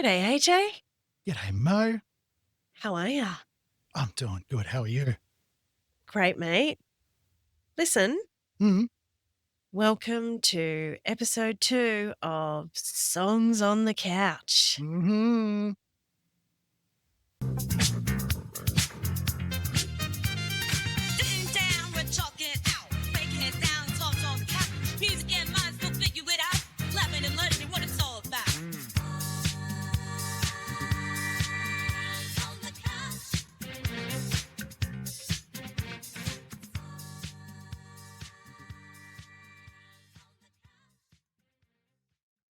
G'day, AJ. G'day, Mo. How are ya? I'm doing good. How are you? Great, mate. Listen, Mm. welcome to episode 2 of Songs on the Couch. Hmm. Sitting down, we're talking out, breaking it down, songs on the couch. Music and minds, we'll figure it out, laughing and learning what it's all about. On the couch.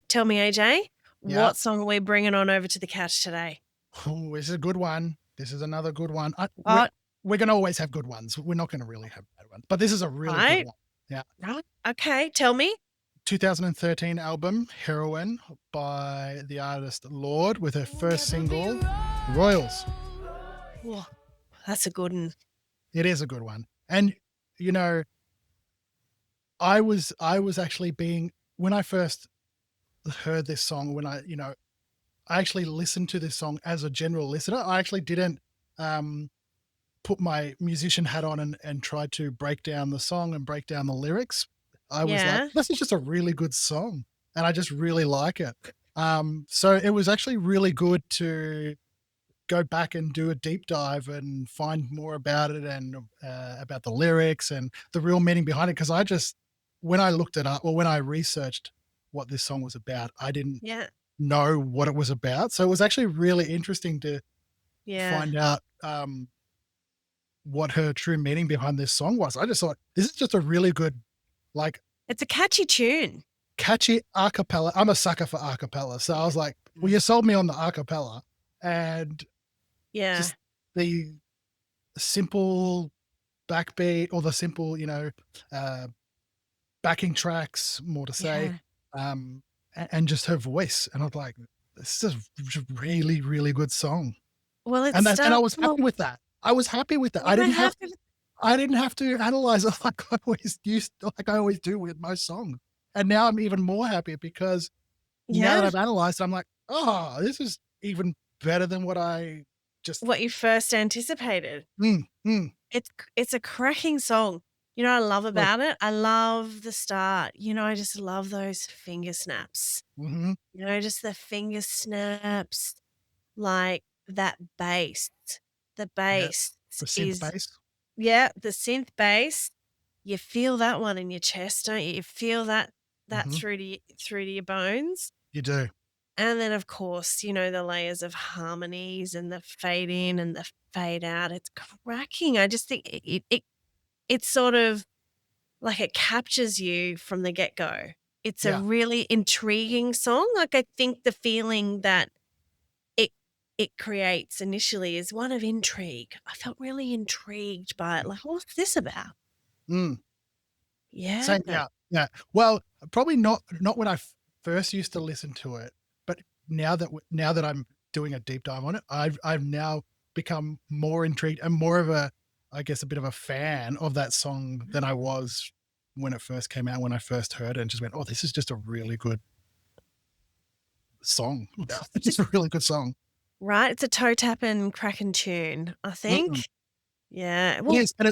Tell me, AJ, Yeah. what song are we bringing on over to the couch today? Oh, this is a good one. This is another good one. What? We're going to always have good ones. We're not going to really have bad ones, but this is a really good Right? one. Yeah. Right. Okay, tell me. 2013 album, Heroine, by the artist Lorde, with her first single, Royals. Whoa, that's a good one. It is a good one. And, you know, I was actually when I first heard this song, I actually listened to this song as a general listener. I actually didn't put my musician hat on and try to break down the song and break down the lyrics. I was like, Yeah. this is just a really good song, and I just really like it. So it was actually really good to go back and do a deep dive and find more about it and about the lyrics and the real meaning behind it. Because when I looked it up, or when I researched what this song was about, I didn't Yeah. know what it was about. So it was actually really interesting to Yeah. find out what her true meaning behind this song was. I just thought this is just a really good, like, It's a catchy tune. catchy a cappella. I'm a sucker for a cappella. So I was like, well, you sold me on the a cappella, and Yeah. just the simple backbeat, or the simple, backing tracks, more to say, and just her voice. And I was like, this is a really, really good song. Well, it And I starts was happy off. with that. I was happy with that. You don't have to. I didn't have to analyze it like I always do with most songs. And now I'm even more happy because now that Yeah. I've analyzed it, I'm like, oh, this is even better than what I just. What you first anticipated. Mm, mm, It's a cracking song. You know what I love look, about it? I love the start. I just love those finger snaps. mhm, Just the finger snaps, like that bass. The yeah, bass the synth is, bass. yeah, the synth bass. You feel that one in your chest, don't you? You feel that Mhm, through to your bones. you do. And then, of course, the layers of harmonies and the fade in and the fade out. It's cracking. I just think it's sort of like it captures you from the get-go. It's a Yeah. really intriguing song. Like, I think the feeling that it it creates initially is one of intrigue. I felt really intrigued by it. Like, what's this about? Mm. Yeah. Same, yeah, yeah. Well, probably not when I first used to listen to it, but now that I'm doing a deep dive on it, I've now become more intrigued and more of a, I guess, a bit of a fan of that song than I was when it first came out, when I first heard it, and just went, "Oh, this is just a really good song." It's just a really good song. Right? It's a toe-tapping, cracking tune, I Mm. think. Yeah. It Well, is, and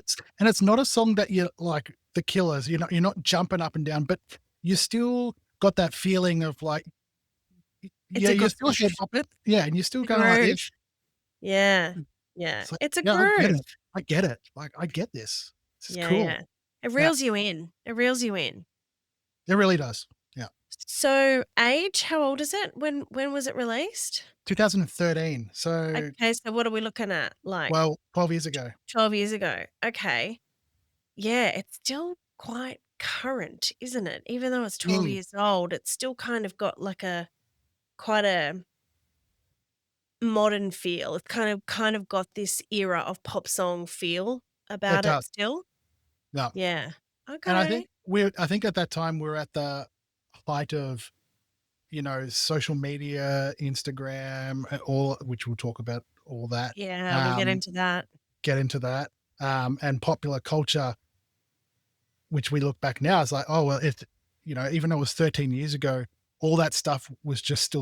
it's not a song that you like The Killers. You're not jumping up and down, but you still got that feeling of like, it's yeah, a you're still head groove. bopping. Yeah, and you're still A going like groove. this. Yeah. Yeah. It's like, It's a yeah, I get groove. it. I get it. Like, I get this. This is Yeah, cool. yeah. It Yeah, reels you in. It reels you in. it really does. Yeah. So, age, how old is it? When was it released? 2013. So, Okay, so what are we looking at? Like well, 12 years ago. 12 years ago. Okay. Yeah, it's still quite current, isn't it? Even though it's 12 Mm, years old, it's still kind of got like a quite a modern feel. It's kind of got this era of pop song feel it about it does. still. Yeah. Yeah. And Okay. I think at that time we're at the height of, social media, Instagram, all, which we'll talk about all that. Yeah, we'll get Um, into that. get into that. And popular culture, which we look back now, it's like, oh, well, even though it was 13 years ago, all that stuff was just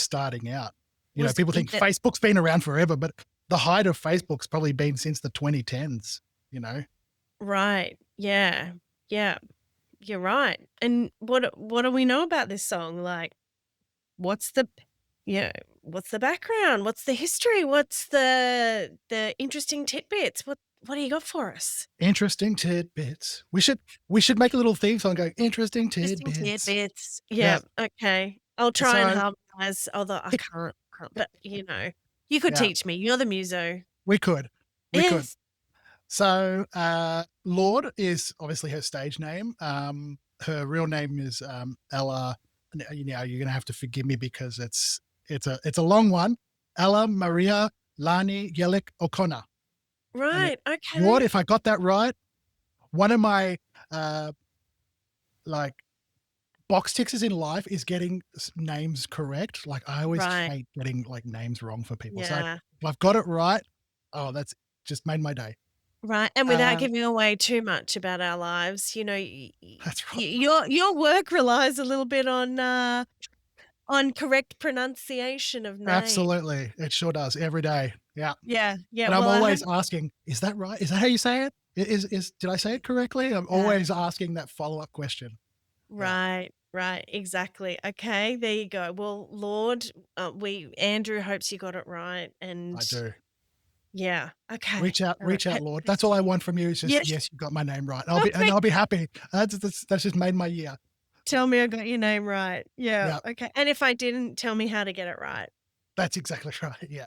starting out. You know, Was people it think that Facebook's been around forever, but the height of Facebook's probably been since the 2010s, you know? right. Yeah. Yeah. You're right. And what do we know about this song? Like, what's the yeah, what's the background? What's the history? What's the interesting tidbits? What do you got for us? Interesting tidbits. We should make a little theme song going, interesting Interesting tidbits. tidbits. Yeah. Yeah, okay. I'll try and So harmonize, although I can't, but, you could yeah, teach me. You're the muso. we could. We could. Yes. So Lorde is obviously her stage name. Her real name is Ella. You know, you're gonna have to forgive me because it's a long one. Ella Maria Lani Yelik O'Connor. And Right, what okay. if I got that right? One of my like box tickers in life is getting names correct. Like I always Right, hate getting like names wrong for people. So yeah. if I've got it right, oh, that's just made my day. Right, and without Uh, giving away too much about our lives, y y that's y right. your work relies a little bit on correct pronunciation of name. Absolutely. It sure does every day. Yeah. Yeah, yeah, And I'm well, I have always asking, is that right? Is that how you say it? Did I say it correctly? I'm yeah. always asking that follow-up question. Yeah, Right, right, exactly. Okay, there you go. Well, Lord, Andrew hopes you got it right, I and do. yeah, okay. Reach out, All right. reach out, Lord. That's all I want from you is just, Yes. yes, you got my name right. And Okay. I'll be happy. That's just made my year. Tell me I got your name right. Yeah, Yeah, okay. And if I didn't, tell me how to get it right. that's exactly right. Yeah.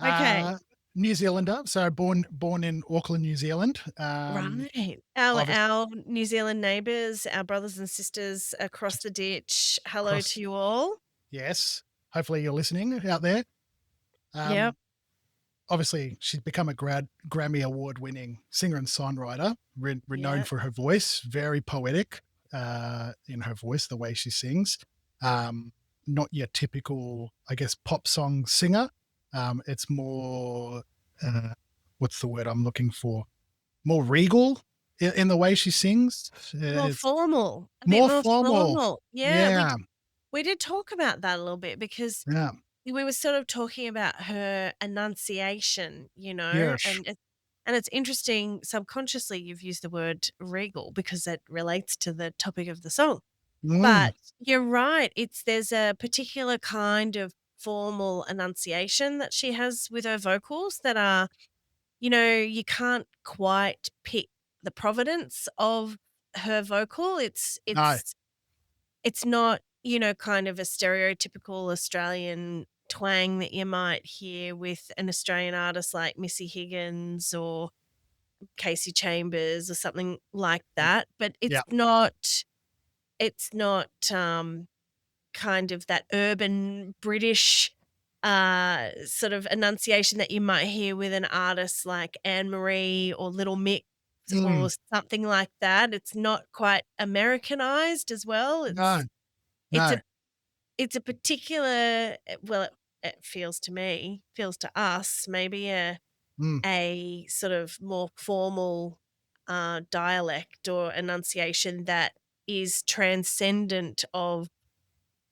Okay. Uh, New Zealander. So born in Auckland, New Zealand. Right. Our Obviously our New Zealand neighbours, our brothers and sisters across just the ditch, hello across. to you all. Yes. Hopefully you're listening out there. Yep. Um, Obviously she's become a Grammy award winning singer and songwriter, renowned Yeah. for her voice, very poetic in her voice, the way she sings. Um, Not your typical, I guess, pop song singer. It's more, uh, what's the word I'm looking for? More regal in the way she sings. More It's formal, a bit more more formal. formal. Yeah, Yeah. we did talk about that a little bit because Yeah. we were sort of talking about her enunciation, Yes. and it's interesting subconsciously you've used the word regal because it relates to the topic of the song. Mm, But you're right, there's a particular kind of formal enunciation that she has with her vocals that are, you can't quite pick the provenance of her vocal. no. It's not, kind of a stereotypical Australian twang that you might hear with an Australian artist like Missy Higgins or Casey Chambers or something like that, but Yeah. it's not kind of that urban British, sort of enunciation that you might hear with an artist like Anne Marie or Little Mix Mm, or something like that. It's not quite Americanized as well. no. It's No. a it's a particular well, it feels to us, maybe Mm, a sort of more formal, dialect or enunciation that is transcendent of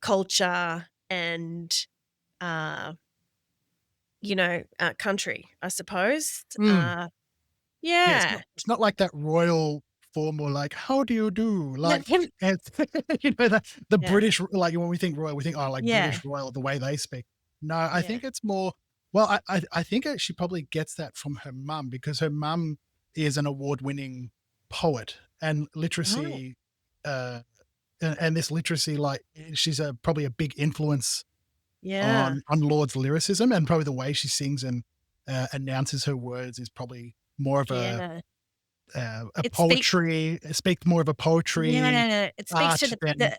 culture and, uh, country, I suppose. mm. Yeah, Yeah. it's not like that royal formal, like, "How do you do?" No, Like, it's the yeah, British, like, when we think royal, we think, "Oh, like yeah, British royal," the way they speak. No, I yeah. think it's more well, I think she probably gets that from her mum because her mum is an award-winning poet and Right. literacy, uh, and this literacy, like, she's probably a big influence Yeah, on Lord's lyricism, and probably the way she sings and, announces her words is probably more of yeah. a It speaks poetry speak more of a poetry Yeah, it speaks to art the than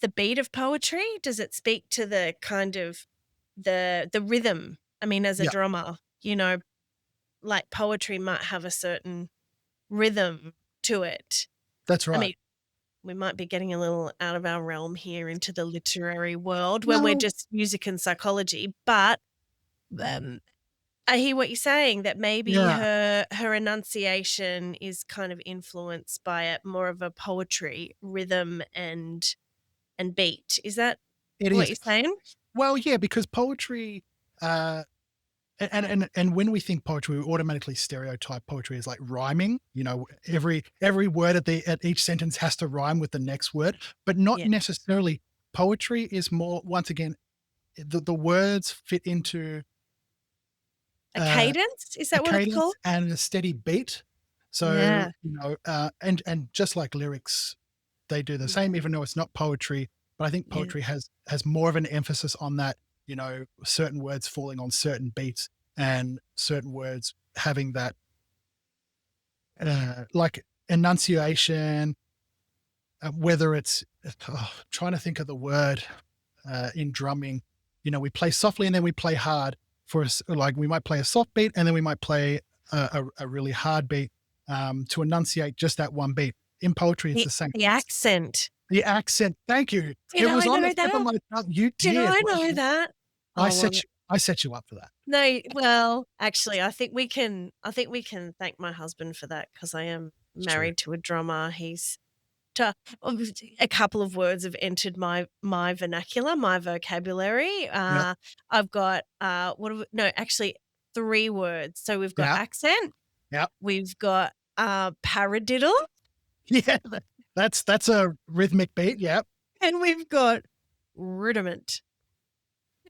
the beat of poetry? Does it speak to the kind of the rhythm? I mean, as a yeah, drummer, like poetry might have a certain rhythm to it. that's I right. mean, we might be getting a little out of our realm here into the literary world when we're Well, just music and psychology, but, um, I hear what you're saying, that maybe yeah, her enunciation is kind of influenced by more of a poetry rhythm and and beat. Is that It what is. you're saying? Well, yeah, because poetry, and when we think poetry, we automatically stereotype poetry as like rhyming. You know, every word at each sentence has to rhyme with the next word, but not Yeah. necessarily. Poetry is more, once again, the words fit into A uh, cadence? Is a that what it's cadence called? and a steady beat. So, Yeah. and just like lyrics, they do the Yeah. same, even though it's not poetry. But I think Yeah. poetry has more of an emphasis on that, certain words falling on certain beats and certain words having that, like enunciation, whether it's, trying to think of the word, in drumming, we play softly and then we play hard for us. Like we might play a soft beat and then we might play a really hard beat, to enunciate just that one beat. In poetry, it's The the same. the accent. The accent. Thank you. Did It was I on the know tip of that? my tongue. You Did did. I know that? I Oh, set well, you. I set you up for that. no, well, actually, I think we can thank my husband for that because I am It's true. married to a drummer. He's to a couple of words have entered my vernacular, my vocabulary. Yep. I've got what have we, no, actually 3 words. So we've got Yep. accent, Yep. we've got paradiddle, Yeah. That's a rhythmic beat. Yep. and we've got rudiment.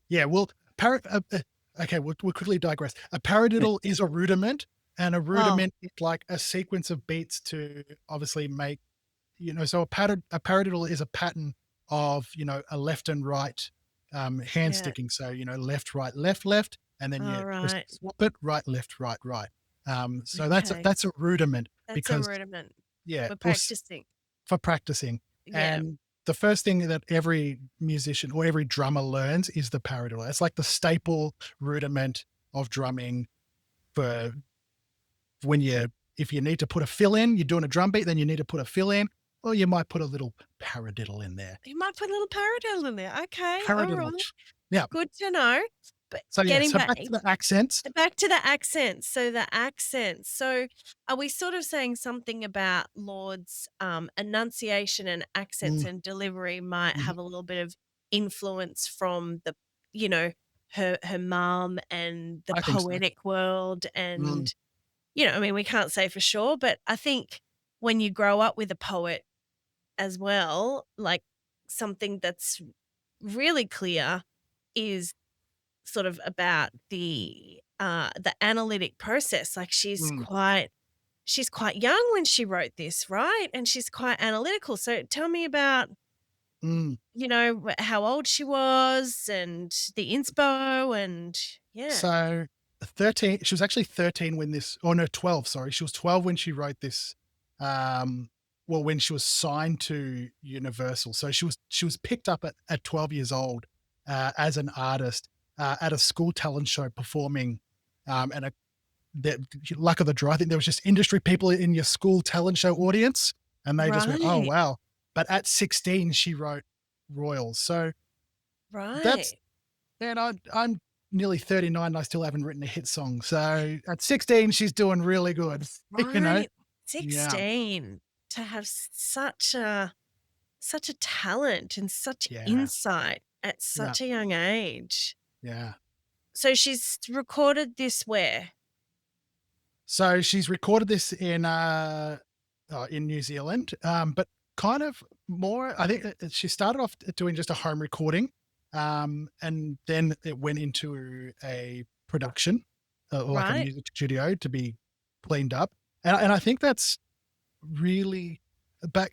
Yeah. Well, okay. We'll quickly digress. A paradiddle is a rudiment, and a Oh, rudiment is like a sequence of beats to obviously make, so a paradiddle is a pattern of, a left and right, hand yeah. sticking. So, left, right, left, left, and then you All just right. swap it right, left, right, right. So that's Okay. that's a rudiment That's a because, rudiment. yeah, We're well, practicing. for practicing. Yeah. And the first thing that every musician or every drummer learns is the paradiddle. It's like the staple rudiment of drumming for when if you need to put a fill in, you're doing a drum beat, then you need to put a fill in, or you might put a little paradiddle in there. You might put a little paradiddle in there. Okay. All Paradiddle. right. Yeah. Good to know. But So yeah, getting so back back to the accents. to the accents. So the accents. So are we sort of saying something about Lord's enunciation and accents Mm, and delivery might mhm. have a little bit of influence from the, you know, her mum and the I think so. poetic world Mm, and I mean we can't say for sure, but I think when you grow up with a poet as well, like something that's really clear is sort of about the analytic process. Like mm, she's quite young when she wrote this, right? And she's quite analytical. So tell me about, mm. how old she was and the inspo and yeah. So 13, she was actually 13 when this, or no, 12, sorry. She was 12 when she wrote this. Well, when she was signed to Universal. So she was picked up at 12 years old, as an artist, at a school talent show performing, and the luck of the draw. I think there was just industry people in your school talent show audience, and they just went, "Oh Right. wow!" But at 16, she wrote Royals. So that's Right. and I'm nearly 39 and I still haven't written a hit song. So at 16, she's doing really good. you know? Right. Yeah. 16 to have such a talent and such Yeah. insight at Yeah. such a young age. Yeah. So she's recorded this where? So she's recorded this in New Zealand, but kind of more. I think she started off doing just a home recording, and then it went into a production, like a Right? music studio to be cleaned up. And I think that's really back,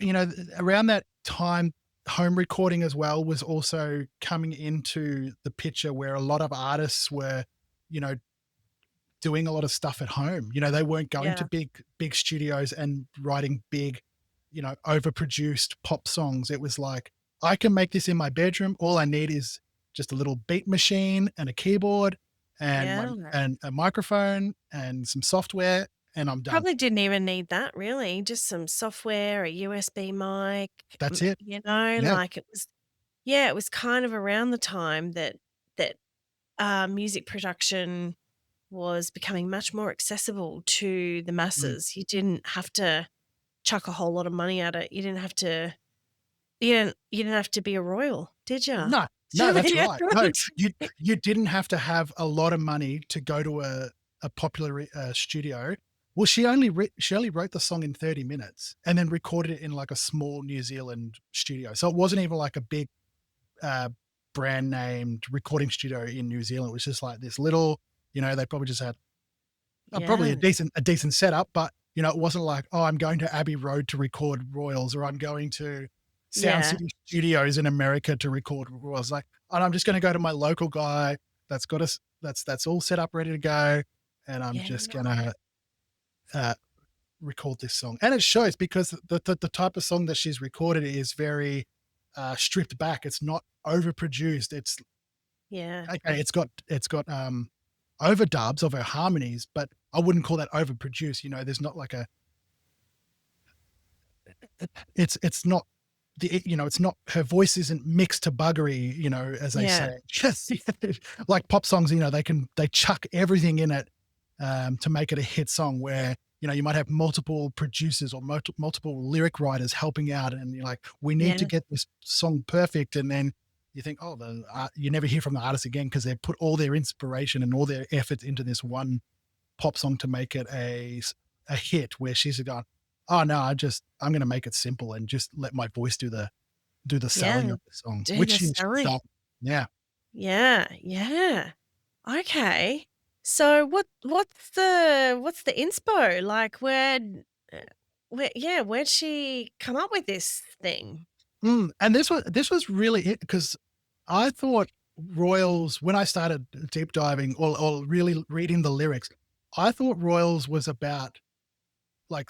around that time. Home recording as well was also coming into the picture where a lot of artists were, you know, doing a lot of stuff at home. They weren't going to Yeah. big studios and writing big, overproduced pop songs. It was like, I can make this in my bedroom. All I need is just a little beat machine and a keyboard and Yeah. a microphone and some software, and I'm done. Probably didn't even need that really, just some software, a USB mic, That's it. Yeah. like it was kind of around the time that music production was becoming much more accessible to the Mm, masses. You didn't have to chuck a whole lot of money at it. You didn't have to you didn't have to be a royal, did you? No, To no, that's be a right. No, royalty. you didn't have to have a lot of money to go to a popular, studio. Well, she only wrote the song in 30 minutes and then recorded it in, like, a small New Zealand studio. So it wasn't even like a big, uh, brand named recording studio in New Zealand. It was just like this little, they probably just had, probably Yeah, a decent setup, but, it wasn't like, "Oh, I'm going to Abbey Road to record Royals," or, "I'm going to Sound yeah, City Studios in America to record Royals." Like, "And I'm just gonna go to my local guy that's got us that's all set up ready to go, and I'm yeah, just gonna, uh, record this song." And it shows because the type of song that she's recorded is very, stripped back. It's not overproduced. It's yeah, okay, it's got, overdubs of her harmonies, but I wouldn't call that overproduced. There's not like a it's not it's not, her voice isn't mixed to buggery, as they yeah, say. Just like pop songs, they chuck everything in it, to make it a hit song where, you might have multiple producers or multiple lyric writers helping out, and you're like, we need to yeah, get this song perfect. And then you think, oh, you never hear from the artist again because they put all their inspiration and all their efforts into this one pop song to make it a hit, where she's gone, "Oh, no, I'm gonna make it simple and just let my voice do the selling yeah. of the song," Do which the she's selling. done. Yeah. Yeah, yeah. Okay. So what's the inspo? Like uh, where'd she come up with this thing? And this was really it, because I thought Royals, when I started deep diving or really reading the lyrics, I thought Royals was about, like,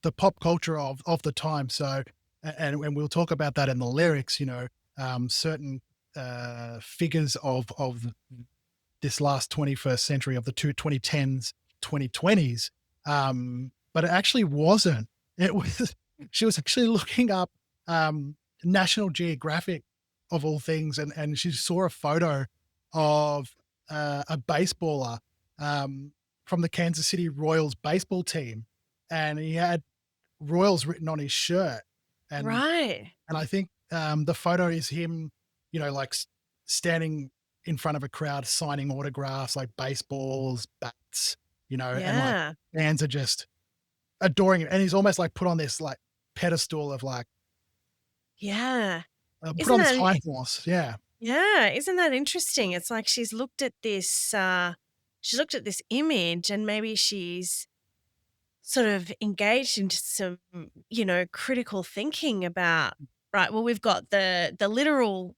the pop culture of the time. So, and we'll talk about that in the lyrics. Certain, figures of this last 21st century, of the 2010s, 2020s. But it actually wasn't. It was she was actually looking up, National Geographic, of all things, and she saw a photo of, a baseballer, from the Kansas City Royals baseball team, and he had Royals written on his shirt. and Right. and I think, the photo is him, like, standing in front of a crowd signing autographs, like baseballs, bats, and, like, Yeah. fans are just adoring him. And he's almost like put on this, like, pedestal of, like, Yeah. put Isn't on this that high horse. Yeah. yeah, isn't that interesting? It's like she's looked at this image and maybe she's sort of engaged into some, critical thinking about, right, well, we've got the literal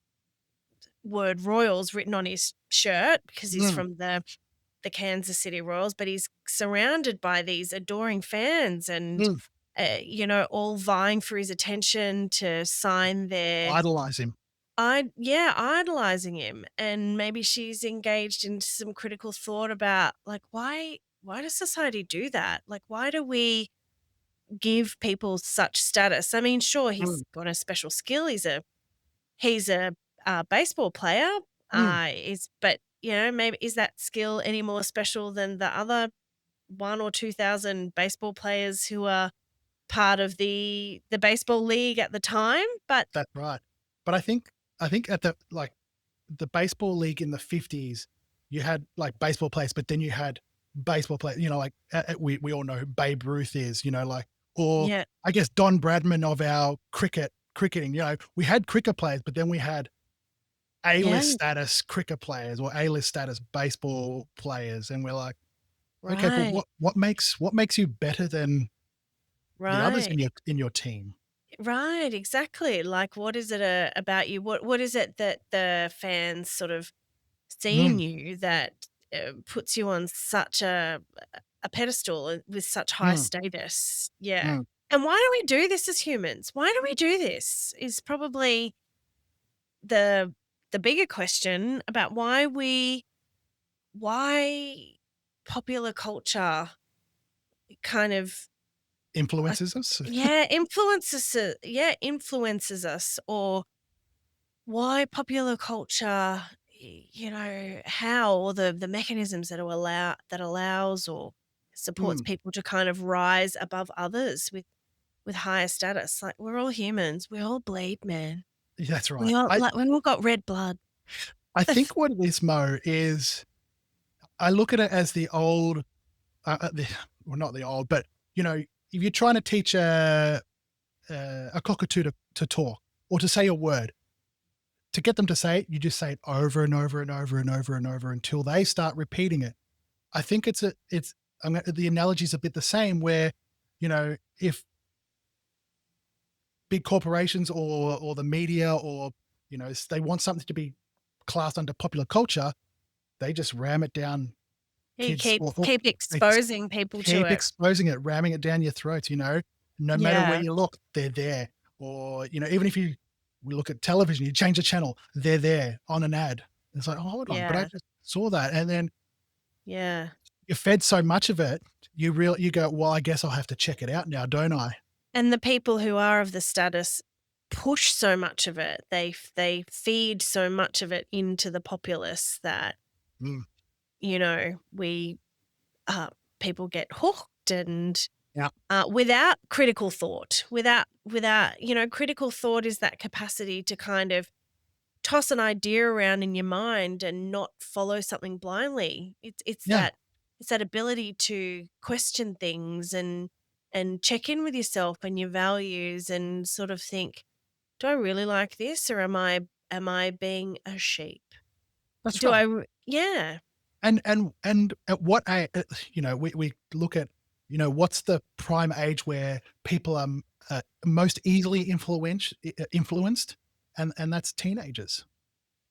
word Royals written on his shirt because he's Mm, from the Kansas City Royals, but he's surrounded by these adoring fans and, mm. all vying for his attention to sign their Idolize him. idolizing him. And maybe she's engaged in some critical thought about like why does society do that? Like why do we give people such status? I mean, sure, he's Mm, got a special skill. He's a baseball player. mm. Is but maybe is that skill any more special than the other 1 or 2,000 baseball players who are part of the baseball league at the time? But That's right. But I think at the baseball league in the 50s, you had, like, baseball players, but then you had baseball players, like, we all know who Babe Ruth is, like, or yeah, I guess Don Bradman of our cricketing. We had cricket players, but then we had yeah, A-list status cricket players or A-list status baseball players, and we're like, okay, but right, what makes you better than the others right. in your team? Right, exactly. Like, what is it about you? What is it that the fans sort of see in Mm, you that puts you on such a pedestal with such high mm, status? Yeah. mm. And why do we do this as humans? Why do we do this? Is probably the the bigger question about why popular culture kind of like Influences us. influences us, or why popular culture, how, or the mechanisms that allows or supports Mm, people to kind of rise above others with with higher status. Like, we're all humans. We all bleed, man. That's right. We all got red blood. I think what it is, Mo, is I look at it as the old, well, not the old, but if you're trying to teach a cockatoo to talk or to say a word, to get them to say it, you just say it over and over and over and over and over until they start repeating it. I think the analogy is a bit the same where, if big corporations or the media or, they want something to be classed under popular culture, they just ram it down You kids or keep they just exposing people to keep it. exposing it, ramming it down your throat, no matter where Yeah. you look, they're there. Or, even if we look at television, you change the channel, they're there on an ad. It's like, oh, hold on, but I Yeah. just saw that. And then Yeah. you're fed so much of it, you go, well, I guess I'll have to check it out now, don't I? And the people who are of the status push so much of it. They feed so much of it into the populace that, Mm. we people get hooked and Yeah. without critical thought, without critical thought is that capacity to kind of toss an idea around in your mind and not follow something blindly. It's Yeah, that ability to question things and check in with yourself and your values and sort of think, do I really like this, or am I being a sheep? that's Do right. yeah. And at what age, we look at, what's the prime age where people are most easily influenced, and that's teenagers.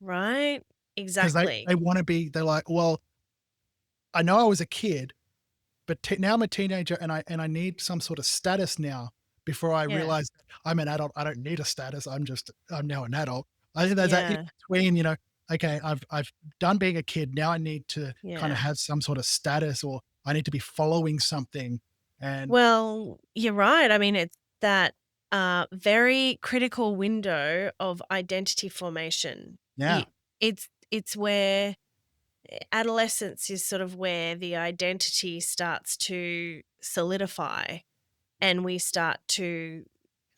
Right? Because Exactly. they want to be, they're like, well, I know I was a kid, but now I'm a teenager and I need some sort of status now before I Yeah. realize I'm an adult. I don't need a status. I'm now an adult. I think there's that in Yeah. between, okay, I've done being a kid. Now I need to kind of Yeah. have some sort of status, or I need to be following something. And Well, you're right. I mean, it's that very critical window of identity formation. yeah, It's where adolescence is sort of where the identity starts to solidify, and we start to,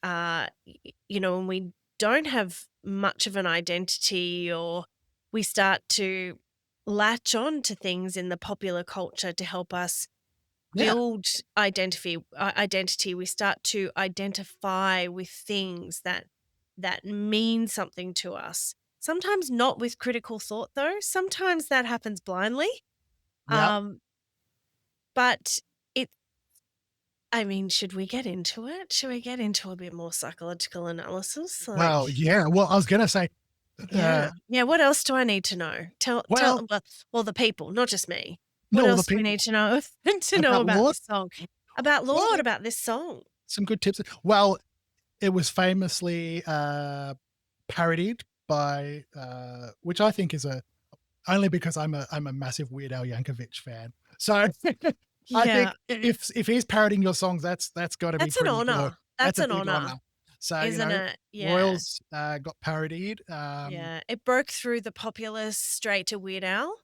when we don't have much of an identity, or we start to latch on to things in the popular culture to help us yeah, build identity. We start to identify with things that mean something to us. Sometimes not with critical thought, though. Sometimes that happens blindly. yeah. Um, but it I mean, should we get into it? Should we get into a bit more psychological analysis? Well, yeah. Well, I was gonna say, Yeah. Yeah, what else do I need to know? well, Well, the people, not just me. What no, the else do we people need to know to know about about Lord. this song? About Lord, Well, about this song. some good tips. Well, it was famously parodied by, which I think is only because I'm a massive Weird Al Yankovic fan. So I think Yeah. if he's parodying your songs, that's got to be That's an pretty good. honor. That's That's a an big honor, honor. So isn't it? Yeah. Royals got parodied. Yeah. It broke through the populace straight to Weird Al.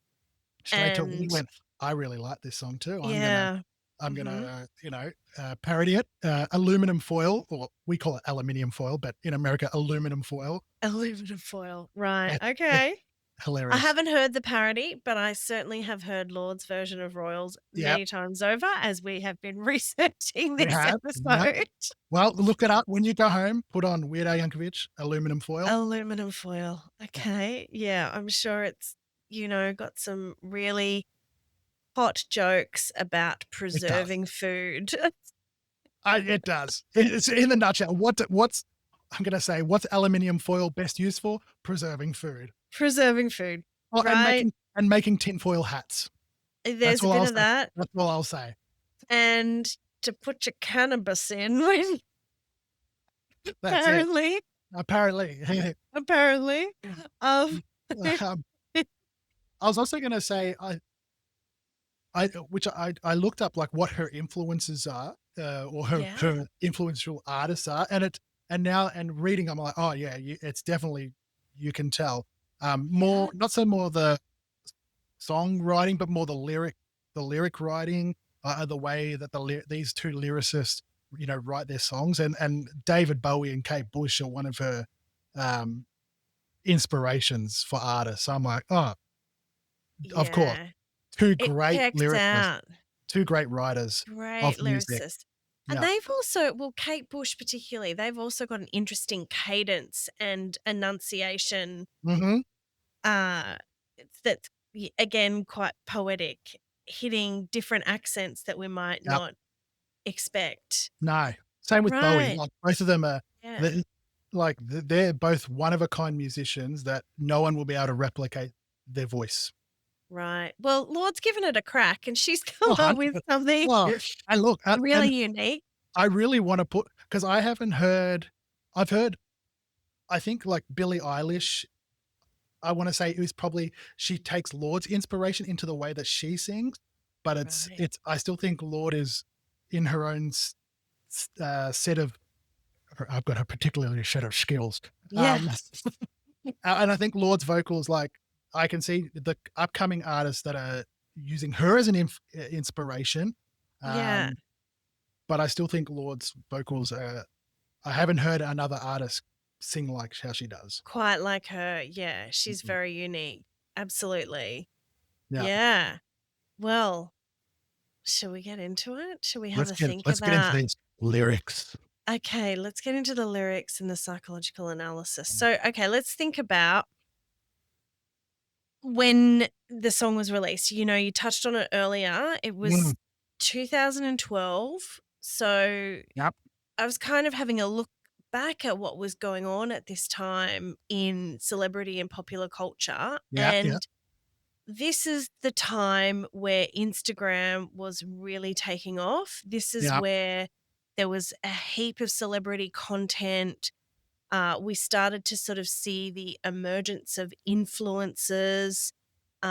Straight to we And went. I really like this song too. yeah. I'm Mhm. gonna parody it. Aluminum foil, or we call it aluminium foil, but in America, aluminum foil. Aluminum foil. Right. It's Okay. I hilarious. haven't heard the parody, but I certainly have heard Lord's version of Royals Yeah, many times over as we have been researching we this have. Yep. episode. Well, look it up when you go home. Put on Weird Al Yankovic, aluminum foil. Aluminum foil. Yeah, Okay. Yeah, I'm sure it's, got some really hot jokes about it does. preserving food. It does. It's in the nutshell. What's I'm gonna say? What's aluminium foil best used for? Preserving food. Preserving food. Oh, Right. and making tinfoil hats. That's There's a all bit I'll of say. that. That's all I'll say. And to put your cannabis in when That's it. apparently, Apparently. apparently. Um, Um, I was also going to say, I looked up like what her influences are, or yeah. her influential artists are, and reading, I'm like, oh yeah, it's definitely, you can tell. More, not so more the songwriting, but more the lyric writing, the way that these two lyricists write their songs. And David Bowie and Kate Bush are one of her um, inspirations for artists. I'm like, oh, of course, Yeah. two It great checks lyricists, out. two great writers Great of music. lyricist. And Yeah. they've also, well, Kate Bush particularly, they've also got an interesting cadence and enunciation, Hmm. uh, that's again quite poetic, hitting different accents that we might Yep. not expect. No. Same with Bowie. Right. Like both of them are Yeah. they they're both one of a kind musicians that no one will be able to replicate their voice. Right. Well, Lord's given it a crack and she's Oh, come up with 100. something Well, and look, really and unique. I really want to put because I haven't heard. I've heard. I think like Billie Eilish. I want to say it was probably she takes Lord's inspiration into the way that she sings, but Right. I still think Lorde is in her own set of. I've got a particularly set of skills. Yeah. Um, and I think Lord's vocals, like I can see the upcoming artists that are using her as an inspiration. Yeah. Um, but I still think Lord's vocals are. I haven't heard another artist sing like how she does. Quite like her. Yeah. She's Mhm. very unique. Absolutely. Yeah, Yeah. Well, shall we get into it? Shall we have a think let's get into about? these lyrics. Okay, let's get into the lyrics and the psychological analysis. So, okay, let's think about when the song was released. You touched on it earlier. It Mm, was 2012. So, yep, I was kind of having a look back at what was going on at this time in celebrity and popular culture. yeah, yeah, And this is the time where Instagram was really taking off. This is yeah. where there was a heap of celebrity content. We started to sort of see the emergence of influencers.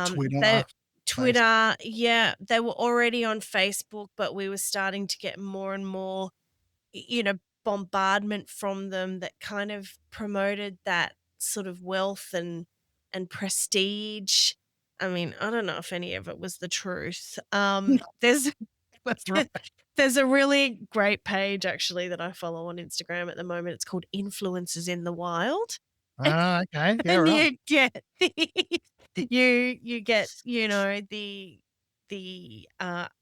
Twitter, They face. Twitter, yeah, they were already on Facebook, but we were starting to get more and more, bombardment from them that kind of promoted that sort of wealth and prestige. I mean, I don't know if any of it was the truth. There's That's right. there's a really great page actually that I follow on Instagram at the moment. It's called Influencers in the Wild. Ah, okay, yeah, And right. you get you get, the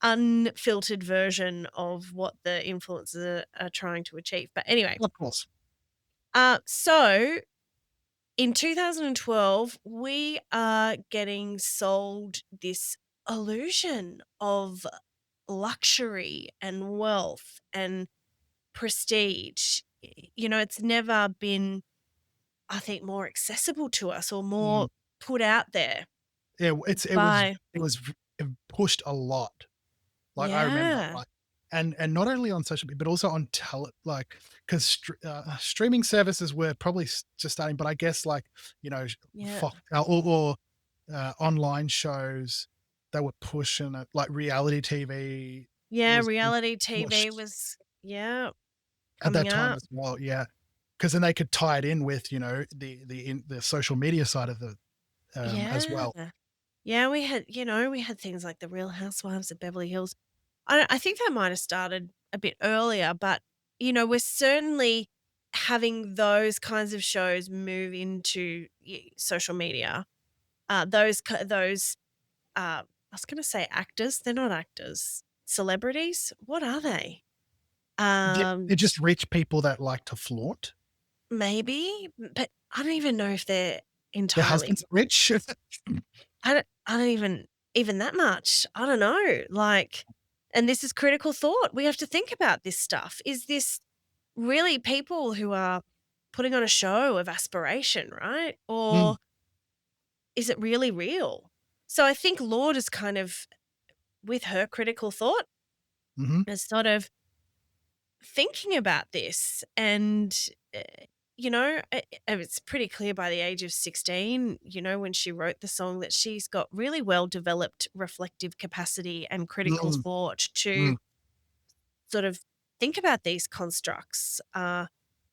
unfiltered version of what the influencers are trying to achieve. But anyway, Of course. so in 2012, we are getting sold this illusion of luxury and wealth and prestige. It's never been, I think, more accessible to us or Mm. more put out there Yeah, by, it was pushed a lot. Like, I remember, yeah, like and not only on social media, but also on like, 'cause streaming services were probably just starting, but I guess, like, yeah, Fox online shows that were pushing it, like reality TV yeah. was Reality TV pushed was, yeah, at coming that time up. as well, yeah, because then they could tie it in with, the social media side of the, as Yeah. well. Yeah, we had things like The Real Housewives of Beverly Hills. I think that might have started a bit earlier, but, we're certainly having those kinds of shows move into social media. Those, I was gonna say actors, they're not actors. Celebrities? What are they? Yeah, Um, they're just rich people that like to flaunt. Maybe, but I don't even know if they're Their entirely. husband's rich. I don't even that much. I don't know, like, and this is critical thought. We have to think about this stuff. Is this really people who are putting on a show of aspiration, right? Mm, Or is it really real? So I think Lorde is kind of, with her critical thought, mhm. is sort of thinking about this and, uh, it's pretty clear by the age of 16, when she wrote the song, that she's got really well developed reflective capacity and critical Mm, thought to mm, sort of think about these constructs,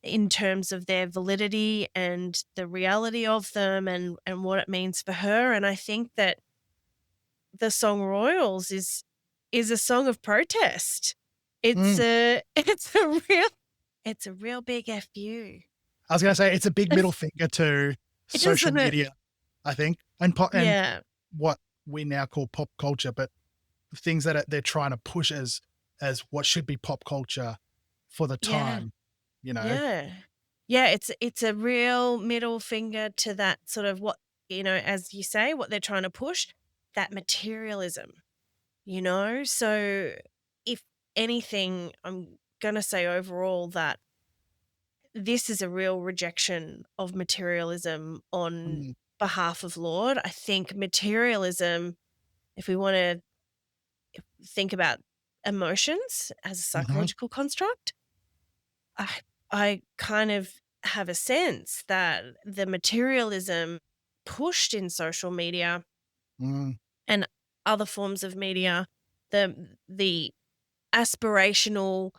in terms of their validity and the reality of them and what it means for her. And I think that the song Royals is a song of protest. It's Mm. a it's a real big FU. I was going to say it's a big middle finger to social Isn't it? media, I think, and Yeah. what we now call pop culture, but things that they're trying to push as what should be pop culture for the Yeah. time, Yeah. Yeah, it's a real middle finger to that sort of what, as you say, what they're trying to push, that materialism, So if anything, I'm gonna say overall that this is a real rejection of materialism on Mm, behalf of Lorde. I think materialism, if we wanna think about emotions as a mhm, psychological construct, I I kind of have a sense that the materialism pushed in social media mm, and other forms of media, the aspirational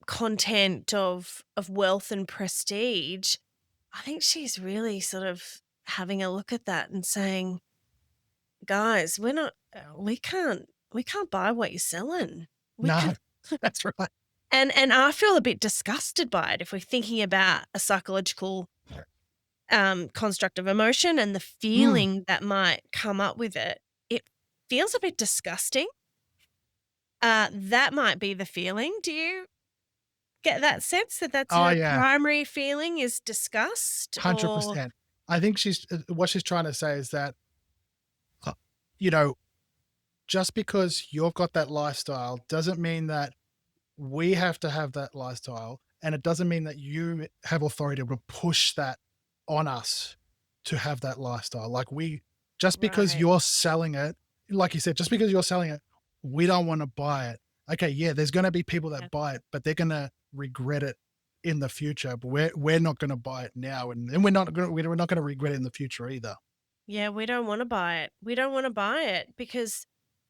content of wealth and prestige, I think she's really sort of having a look at that and saying, "Guys, we're not we can't buy what you're selling. We no, can." that's right. And I feel a bit disgusted by it if we're thinking about a psychological, construct of emotion and the Mm. feeling that might come up with it. It feels a bit disgusting. That might be the feeling. Do you get that sense that that's Oh her yeah, primary feeling is disgust or 100%. I think what she's trying to say is that, uh, you know, just because you've got that lifestyle doesn't mean that we have to have that lifestyle. And it doesn't mean that you have authority to push that on us to have that lifestyle. Just because Right. you're selling it, like you said, just because you're selling it, we don't want to buy it. Okay, yeah, there's going to be people Yeah. that buy it, but they're going to regret it in the future. But we're not going to buy it now, and we're not going to regret it in the future either. Yeah, we don't wanna buy it. We don't wanna buy it because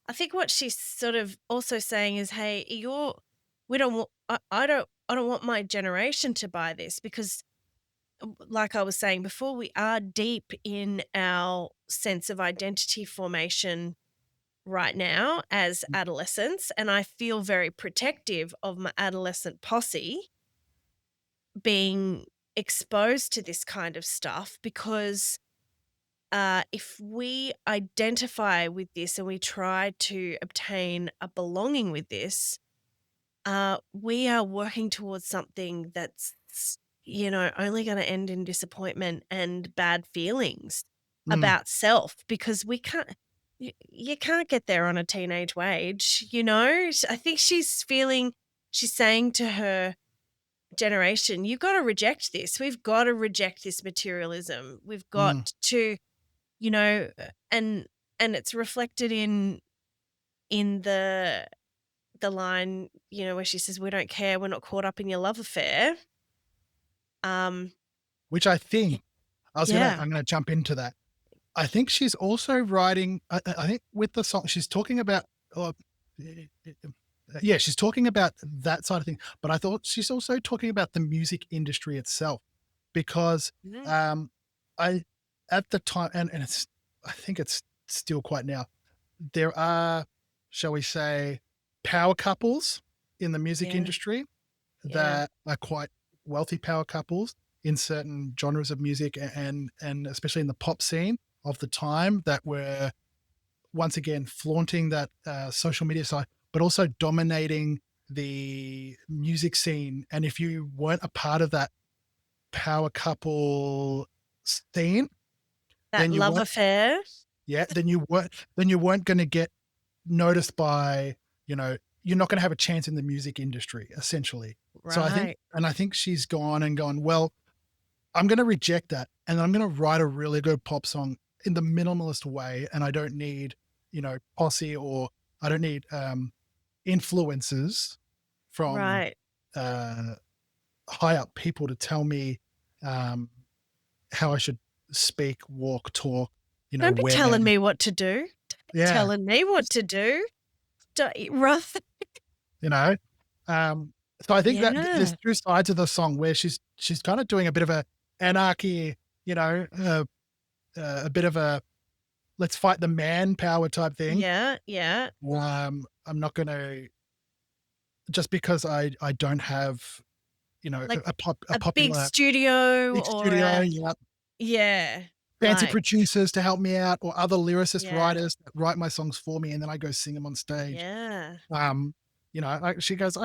I think what she's sort of also saying is, "Hey, we don't want I don't want my generation to buy this because like I was saying before, we are deep in our sense of identity formation right now as adolescents, and I feel very protective of my adolescent posse being exposed to this kind of stuff because if we identify with this and we try to obtain a belonging with this, we are working towards something that's, only going to end in disappointment and bad feelings Mm, about self because you can't get there on a teenage wage. I think she's saying to her generation, you've got to reject this. We've got to reject this materialism. We've mm. got to you know, and it's reflected in the line, where she says, "We don't care, we're not caught up in your love affair." Um, Which I y think yeah, I'm gonna jump into that. I think she's also writing. I think with the song, she's talking about. Uh, yeah, she's talking about that side of things. But I thought she's also talking about the music industry itself, because Mhm. um, I at the time, and it's I think it's still quite now. There are, shall we say, power couples in the music Yeah, industry yeah, that are quite wealthy power couples in certain genres of music, and especially in the pop scene of the time, that were once again flaunting that social media side, but also dominating the music scene. And if you weren't a part of that power couple scene, that then you love weren't. affair. Yeah, then you weren't going to get noticed by, you're not going to have a chance in the music industry, essentially. So Right, I think she's gone and gone, well, I'm going to reject that, and I'm going to write a really good pop song in the minimalist way. And I don't need, posse, or I don't need influences from right. uh, high up people to tell me um, how I should speak, walk, talk, Don't be telling when. me what to do. Don't be Yeah. telling me what to do. Don't rough you know um so I think that there's Yeah, two sides of the song where she's kind of doing a bit of a anarchy, you know uh, a bit of a let's fight the man power type thing. yeah, yeah, I'm not going to just because I don't have, Like a a big popular studio big or studio, a yeah, yeah, fancy like producers to help me out or other lyricist yeah, writers that write my songs for me, and then I go sing them on stage. yeah, Um, she goes,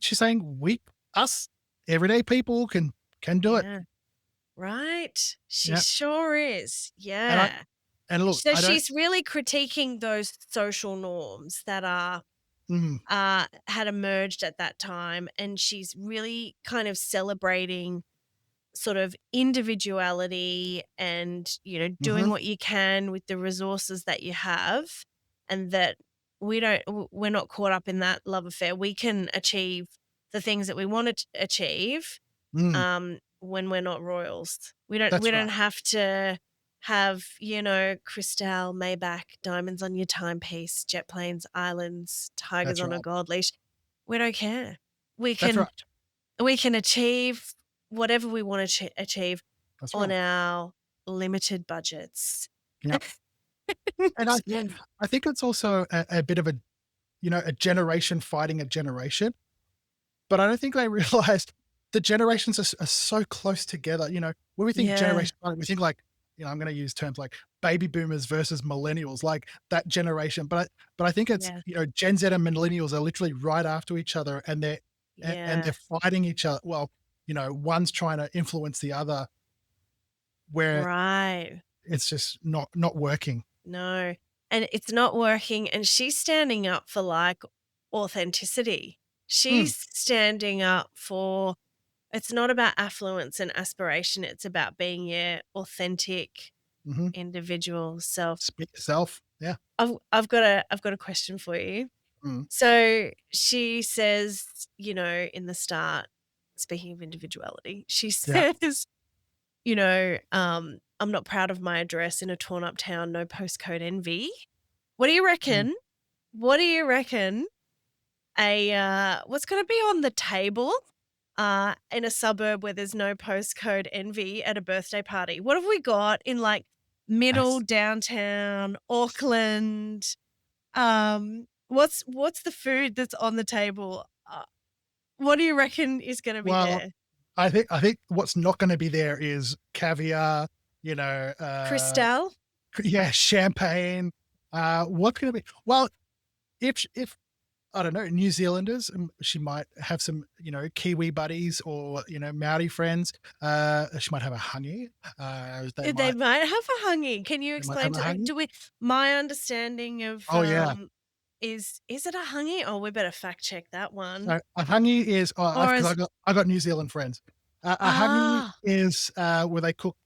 she's saying us everyday people can do it. yeah. Right? She Yeah. sure is. And I Yeah. and look, So I don't she's really critiquing those social norms that are mm, had emerged at that time, and she's really kind of celebrating sort of individuality and, doing mhm, what you can with the resources that you have, and that we're not caught up in that love affair. We can achieve the things that we want to achieve mm, when we're not royals. We that's don't right. have to have, Cristal, Maybach, diamonds on your timepiece, jet planes, islands, tigers That's on a right. gold leash. We don't care. We That's can right. we can achieve whatever we want to achieve That's on right. our limited budgets. Yeah. And I think it's also a bit of a generation fighting a generation, but I don't think they realized the generations are so close together. When we think Yeah, generation fighting, we think like, I'm going to use terms like baby boomers versus millennials, like that generation. But I think it's, yeah, Gen Z and millennials are literally right after each other, and yeah. they're fighting each other. Well, one's trying to influence the other, where Right. it's just not working. No. And it's not working, and she's standing up for, like, authenticity. Mm, She's standing up for it's not about affluence and aspiration, it's about being your authentic hmm individual self. Speak yourself. Yeah. I've got a question for you. Mm, So, she says, in the start, speaking of individuality, she yeah. says, "I'm not proud of my address in a torn up town, no postcode envy." What do you Mm, reckon? What do you reckon what's gonna be on the table, in a suburb where there's no postcode envy at a birthday party? What have we got in, like, middle that's downtown Auckland? What's the food that's on the table? What do you reckon is gonna be well, there? I think what's not going to be there is caviar. You know, Cristal? yeah, champagne. What's going to be? Well, if I don't know, New Zealanders, she might have some, Kiwi buddies or Maori friends. She might have a hangi. They They might might have a hangi. Can you they might explain have a to hangi. do we my understanding of, Oh yeah. is it a hangi? Oh, we better fact check that one. So a hangi is, Or because is I got New Zealand friends. A hangi ah, is where they cook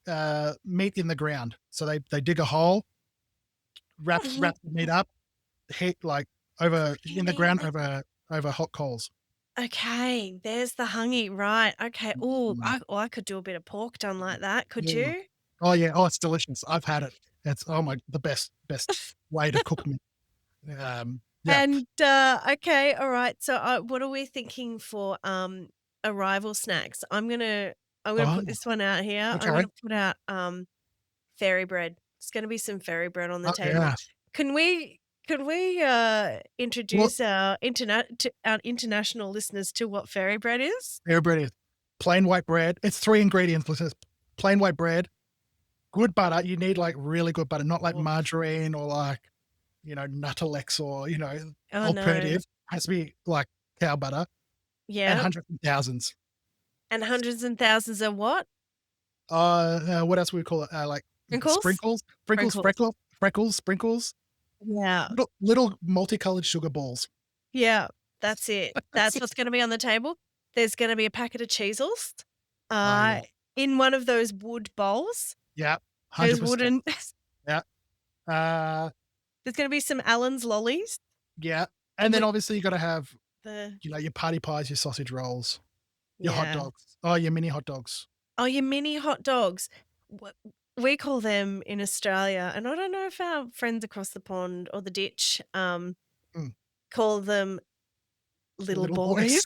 meat in the ground. So they dig a hole, wrap the meat up, heat like over in the ground really? over hot coals. Okay, there's the hangi, right, okay. Oh, Mm, I could do a bit of pork done like that, could yeah. you? Oh yeah. Oh, it's delicious. I've had it. It's, oh my, the best way to cook meat. Yeah. And, okay, alright, so, what are we thinking for, arrival snacks? I'm gonna Oh, put this one out here. I'm okay. gonna put out, fairy bread. There's gonna be some fairy bread on the Oh table. yeah. Can we Well, introduce our international listeners to what fairy bread is? everybody, plain white bread. It's three ingredients. Listeners. Plain white bread, good butter. You need like really good butter, not like Oh, margarine or like, Nuttalex or, oh, no. alternative. Has to be like cow butter, and Yeah, hundreds of thousands. and hundreds and thousands of what? What else would we call it? Like Sprinkles? Sprinkles. sprinkles. Yeah, Little multicolored sugar balls. yeah, that's it. That's That's it. what's gonna be on the table. There's gonna be a packet of Cheezels, Oh yeah. in one of those wood bowls, Yeah. those 100%. wooden Yeah. Uh, there's gonna be some Allen's lollies. yeah. And then Wi obviously you got to have, the your party pies, your sausage rolls, your hot yeah. dogs. Oh, your mini hot dogs. Oh, your mini hot dogs. Wha We call them in Australia, and I don't know if our friends across the pond or the ditch, Mm. call them little Little boys,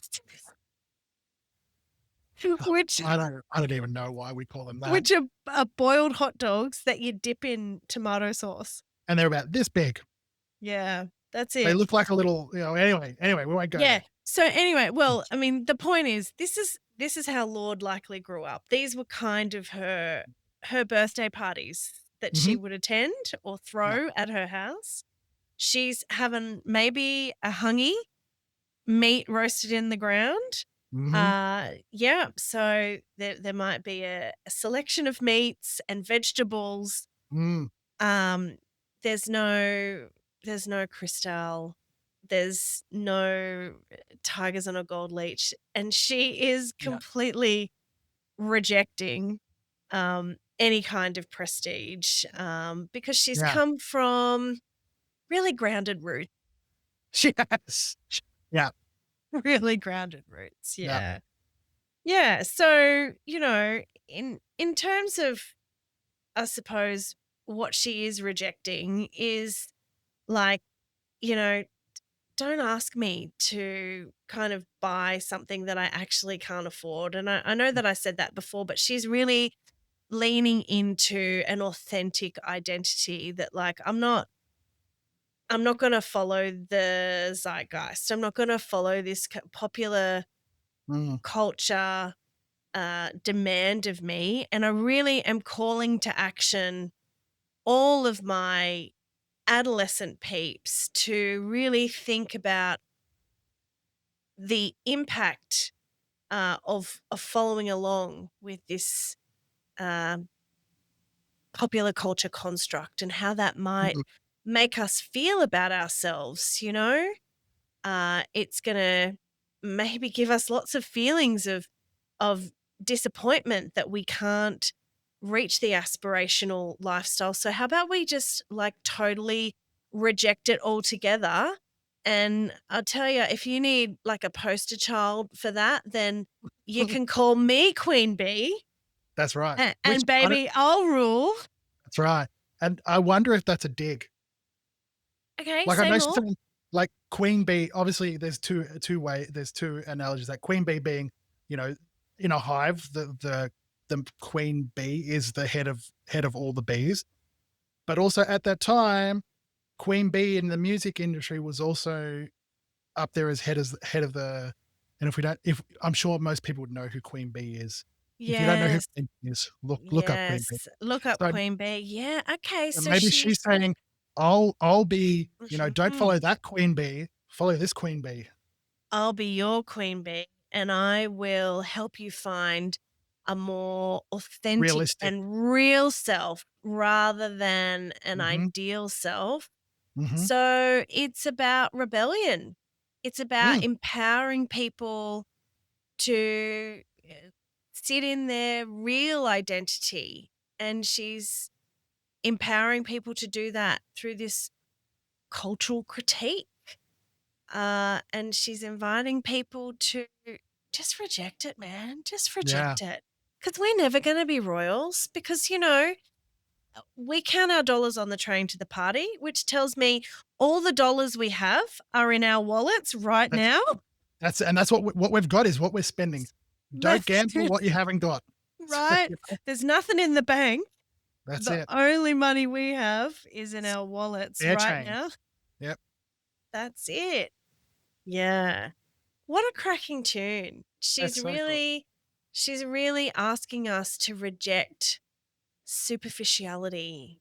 boys. which I don't even know why we call them that. are boiled hot dogs that you dip in tomato sauce. And they're about this big. Yeah, that's They it. look like a little, anyway, we won't go Yeah, there. So anyway, well, I mean, the point is this is how Lorde likely grew up. These were kind of her birthday parties that she Mhm. would attend or Yeah. throw at her house. She's having maybe a hungy, meat roasted in the ground. Mhm. Yeah, so there might be a selection of meats and vegetables. Mm. Um, there's no there's no crystal. There's no tigers on a gold leash, and she is Yeah. completely rejecting any kind of prestige because she's Yeah. come from really grounded roots. Yes. Yeah. Really grounded roots. Yeah. Yeah. Yeah. So, in terms of, I suppose, what she is rejecting is like, you know, don't ask me to kind of buy something that I actually can't afford. And I know that I said that before, but she's really leaning into an authentic identity that like I'm not going to follow the zeitgeist. I'm not going to follow this popular Mm. culture demand of me. And I really am calling to action all of my adolescent peeps to really think about the impact of following along with this um, popular culture construct and how that might Mhm. make us feel about ourselves. It's gonna maybe give us lots of feelings of disappointment that we can't reach the aspirational lifestyle. So how about we just like totally reject it altogether? And I'll tell you, if you need like a poster child for that, then you can call me Queen Bee, That's right. Which and I don't baby, I'll rule. that's right. And I wonder if that's a dig. Okay, Like, I say know she's more. saying, like, queen bee, obviously, there's 2 analogies, like, queen bee being, you know, in a hive, the queen bee is the head of all the bees, but also at that time, queen bee in the music industry was also up there as head of the and if I'm sure most people would know who Queen Bee is. If you don't know who Yes. Queen Bee is, look up Queen Bee. Yes, look up So, Queen Bee. Yeah, okay, so maybe she's she's saying, I'll be, don't mhm. follow that Queen Bee, follow this Queen Bee." I'll be your Queen Bee, and I will help you find a more authentic Realistic. and real self rather than an Mhm, ideal self. mhm, So, it's about rebellion. It's about mm, empowering people to, sit in their real identity, and she's empowering people to do that through this cultural critique. And she's inviting people to just reject it, man. Just yeah, reject it. Because we're never going to be royals because, we count our dollars on the train to the party, which tells me all the dollars we have are in our wallets right that's now. that's what we've got is what we're spending. Don't That's gamble it, what you haven't got. So, right? There's nothing in the bank. that's The it. only money we have is in It's our wallets fair right change. now. Yep, That's it. Yeah. What a cracking tune. that's so good. She's really asking us to reject superficiality.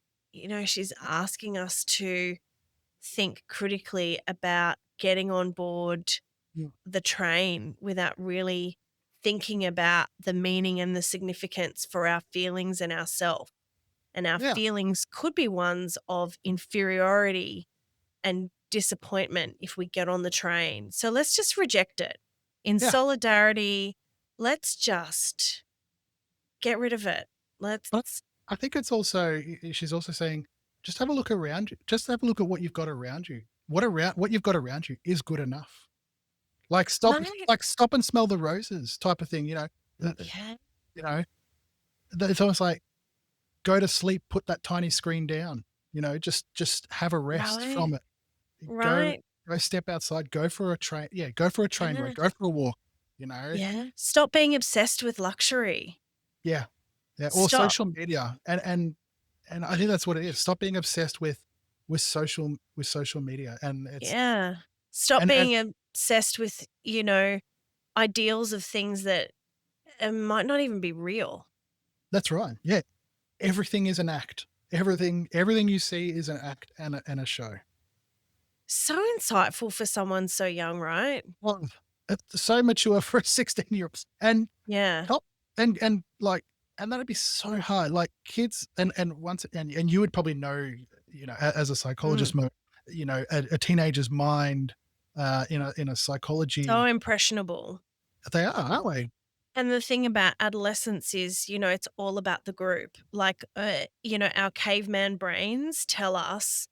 She's asking us to think critically about getting on board Mm, the train without really thinking about the meaning and the significance for our feelings and ourself. And our yeah, feelings could be ones of inferiority and disappointment if we get on the train. So let's just reject it. In yeah. solidarity, let's just get rid of it. But Let's I think it's also she's also saying, just have a look around you. Just have a look at what you've got around you. What you've got around you is good enough. Like right. stop and smell the roses type of thing. Yeah. You know, it's almost like go to sleep, put that tiny screen down. Just have a rest Right. from it. Go Right. go step outside. Go for a train. Yeah, go for a train Yeah. ride. Go for a walk. You know, Yeah. Stop being obsessed with luxury. yeah, yeah. Or Stop. social media, and I think that's what it is. Stop being obsessed with social media, and it's Yeah. Stop and being obsessed with, ideals of things that might not even be real. That's right. Yeah. Everything is an act. Everything you see is an act and a show. So insightful for someone so young, right? Well, it's so mature for a 16-year-old. And Yeah. help and like and that'd be so hard. Like kids and once and you would probably know, as a Mm. psychologist, a teenager's mind in a So psychology. impressionable. They are, aren't they? And the thing about adolescence is, it's all about the group. Like, our caveman brains tell us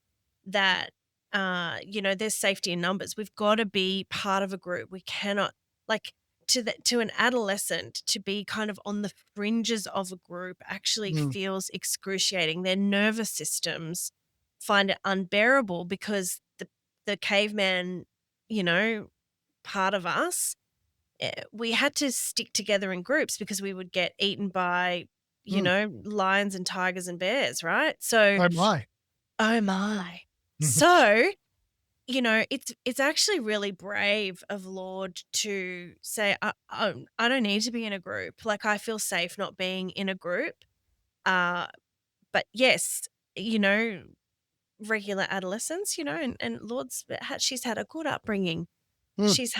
that, there's safety in numbers. We've got to be part of a group. We cannot, like, to an adolescent to be kind of on the fringes of a group actually Mm, feels excruciating. Their nervous systems find it unbearable because the caveman, you know, part of us, we had to stick together in groups because we would get eaten by, mm. lions and tigers and bears, right? So, Oh my. oh my. Mhm. So, it's actually really brave of Lorde to say, I don't need to be in a group. Like, I feel safe not being in a group. Uh, but yes, you know, regular adolescence, and Lorde's she's had a good upbringing. Mm, She's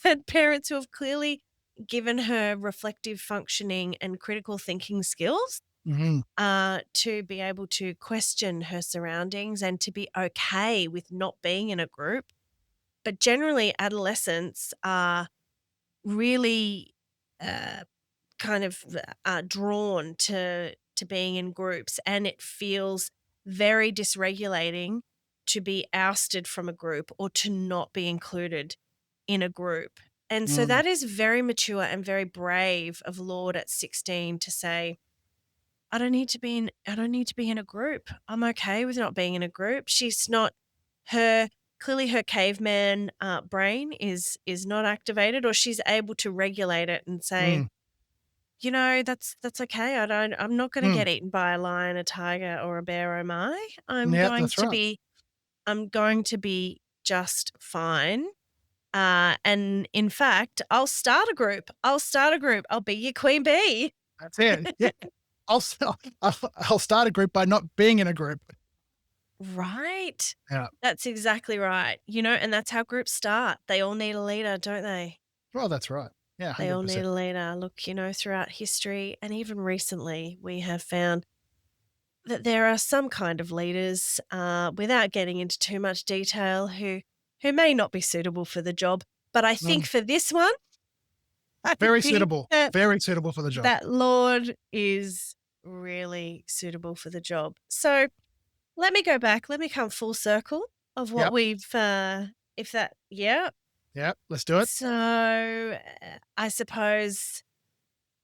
had parents who have clearly given her reflective functioning and critical thinking skills, mhm, to be able to question her surroundings and to be okay with not being in a group. But generally, adolescents are really, uh, kind of, drawn to being in groups, and it feels very dysregulating to be ousted from a group or to not be included in a group. And so mm, that is very mature and very brave of Lorde at 16 to say, I don't need to be in a group. I'm okay with not being in a group. She's not her clearly her caveman brain is not activated, or she's able to regulate it and say, mm, that's okay. I'm not gonna mm. get eaten by a lion, a tiger, or a bear, am I? Yeah, that's right. I'm going to be just fine. And in fact, I'll start a group. I'll be your queen bee. That's it. Yeah. I'll s I'll start a group by not being in a group. Right? Yeah. That's exactly right. And that's how groups start. They all need a leader, don't they? Well, that's right. Yeah, They all need 100%. a leader. Look, throughout history and even recently, we have found that there are some kind of leaders, without getting into too much detail, who may not be suitable for the job. But I think Mm. for this one, I Very think suitable. that Very suitable for the job. Lord is really suitable for the job. So let me go back. Let me come full circle of what Yep. we've, if that, yeah. Yep. Let's do it. So I suppose,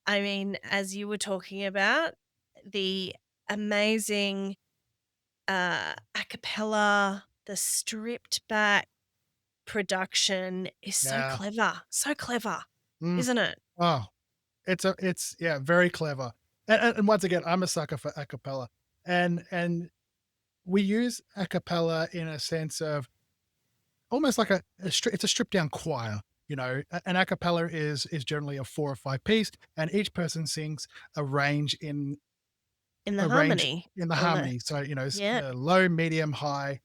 I mean, as you were talking about, the amazing a cappella, the stripped back production is Yeah. so clever, Mm. isn't it? Oh, it's yeah, very clever. And once again, I'm a sucker for a cappella. And we use a cappella in a sense of almost like it's a stripped down choir. An a cappella is generally a 4 or 5 piece, and each person sings a range in In the a range harmony in the or the harmony. So, yeah, low, medium, high,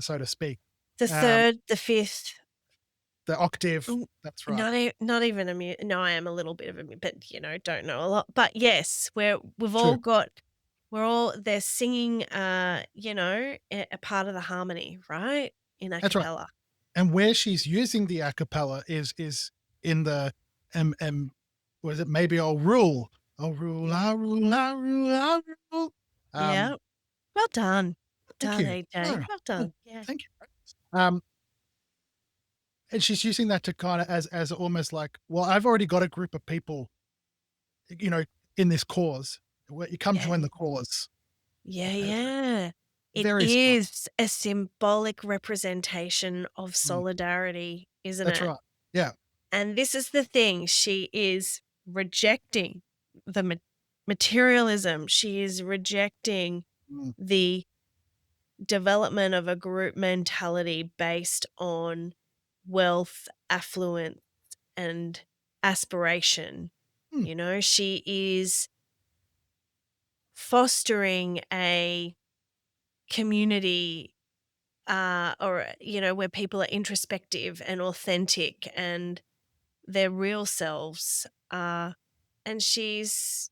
so to speak. the Um, third, the fifth. the octave, Mm, that's right. not even a mu no, I am a little bit of a mu but, don't know a lot. But yes, True. we're all they're singing, a part of the harmony, right? In a That's right. cappella. And where she's using the a cappella is in the was it maybe I'll rule, Yeah. I'll rule, I'll rule, I'll rule. Yeah. Um, Well done. Well thank done, you. AJ. Oh, Well oh, done. Yeah. thank you. And she's using that to kind of as almost like, well, I've already got a group of people, you know, in this cause. You come Yeah. join the cause. Yeah, Uh, yeah. It Very smart. is a symbolic representation of Mm, solidarity, isn't that's it? right. Yeah. And this is the thing, she is rejecting the materialism. She is rejecting Mm, the development of a group mentality based on wealth, affluence, and aspiration. Hmm. You know, she is fostering a community, or, you know, where people are introspective and authentic and their real selves. And she's,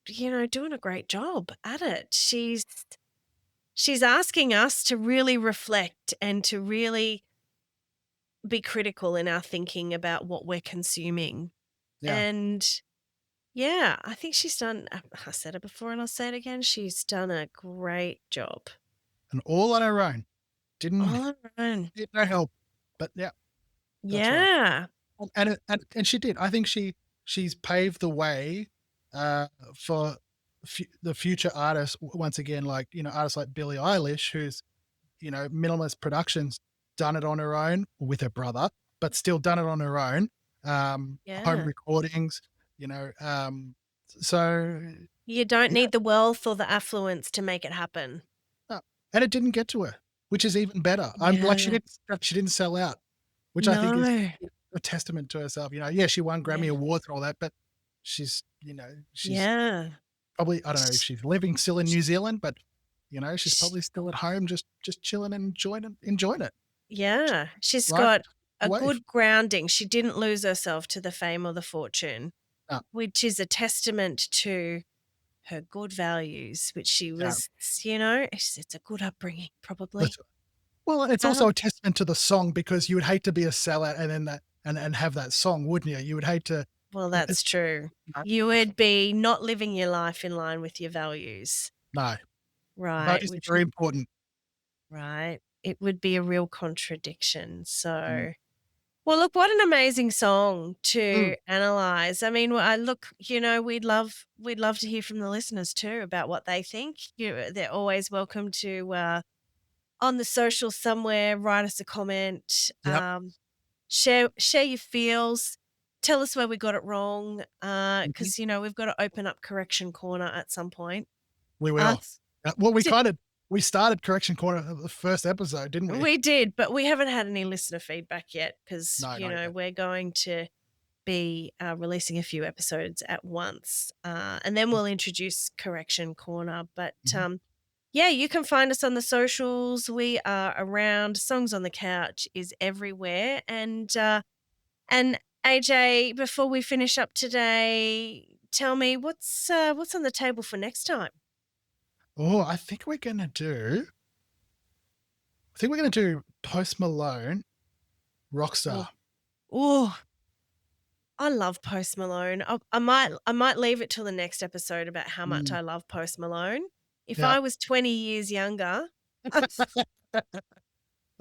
you know, doing a great job at it. She's asking us to really reflect and to really be critical in our thinking about what we're consuming. Yeah. And yeah, I think she's done, I said it before and I'll say it again, she's done a great job. And all on her own. Didn't All around. need no help. But yeah, that's right. Yeah. And she did. I think she's paved the way for the future artists once again, like, you know, artists like Billie Eilish, who's, you know, Minimalist Productions, done it on her own with her brother, but still done it on her own. Home Yeah. recordings, you know. So You don't yeah, need the wealth or the affluence to make it happen. and it didn't get to her, which is even better. I'm like, Yeah. she didn't sell out, which I think is No. a testament to herself. You know, yeah, she won Grammy Yeah. Awards and all that, but she's, you know, she's Yeah. probably, I don't know if she's living still in New Zealand, but you know, she's Sh- probably still at home, just chilling and enjoying it. Yeah. She's Right got a away. good grounding. She didn't lose herself to the fame or the fortune, No, which is a testament to her good values, which she no. was, you know, it's a good upbringing, probably. That's, well, it's also Um, a testament to the song, because you would hate to be a sellout and then that and have that song, wouldn't you? You would hate to. well, It's, that's true. no, You would be not living your life in line with your values, no, right? values are Which very would, important. right? It would be a real contradiction. Mm. So, well, look, what an amazing song Mm, to analyze. I mean, I look, you know, we'd love to hear from the listeners too about what they think. They're always welcome to on the social somewhere, write us a comment, yep. share your feels, tell us where we got it wrong, Mhm. because you know we've got to open up correction corner at some point. We Uh, will. Well, di- we started Correction Corner the first episode, didn't we? we did, but we haven't had any listener feedback yet because No, you not know yet. we're going to be releasing a few episodes at once, and then we'll introduce correction corner. But Mhm. yeah, you can find us on the socials. We are around. Songs on the Couch is everywhere. And AJ, before we finish up today, tell me what's on the table for next time? Oh, I think we're gonna do Post Malone, Oh, Rockstar. oh, I love Post Malone. I might leave it till the next episode about how much Mm, I love Post Malone. If yeah. I was 20 years younger,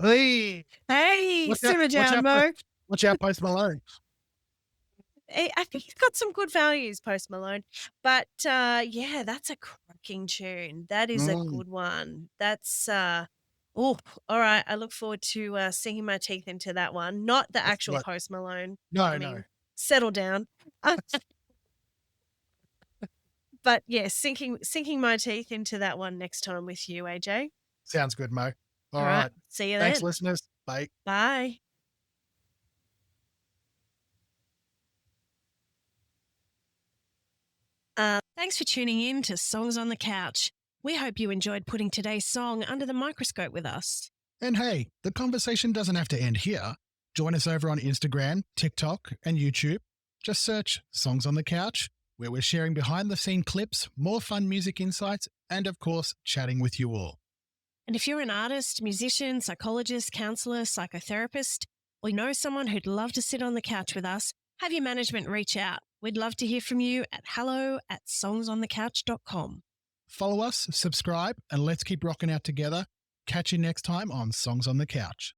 Hey, hey, simmer down, Mo. watch out, Post Malone. I think he's got some good values, Post Malone. But yeah, that's a cracking tune. That is a Mm, good one. That's oh, all right. I look forward to sinking my teeth into that one. Not the that's actual right. Post Malone. I No, no. mean, settle down. Uh, but yeah, sinking my teeth into that one next time with you, AJ. Sounds good, Mo. All All right. right. See you Thanks, then. listeners. Bye. Bye. Thanks for tuning in to Songs on the Couch. We hope you enjoyed putting today's song under the microscope with us. And hey, the conversation doesn't have to end here. Join us over on Instagram, TikTok, and YouTube. Just search Songs on the Couch, where we're sharing behind the scene clips, more fun music insights, and of course, chatting with you all. And if you're an artist, musician, psychologist, counselor, psychotherapist, or know someone who'd love to sit on the couch with us, have your management reach out. We'd love to hear from you at hello@songsonthecouch.com. Follow us, subscribe, and let's keep rocking out together. Catch you next time on Songs on the Couch.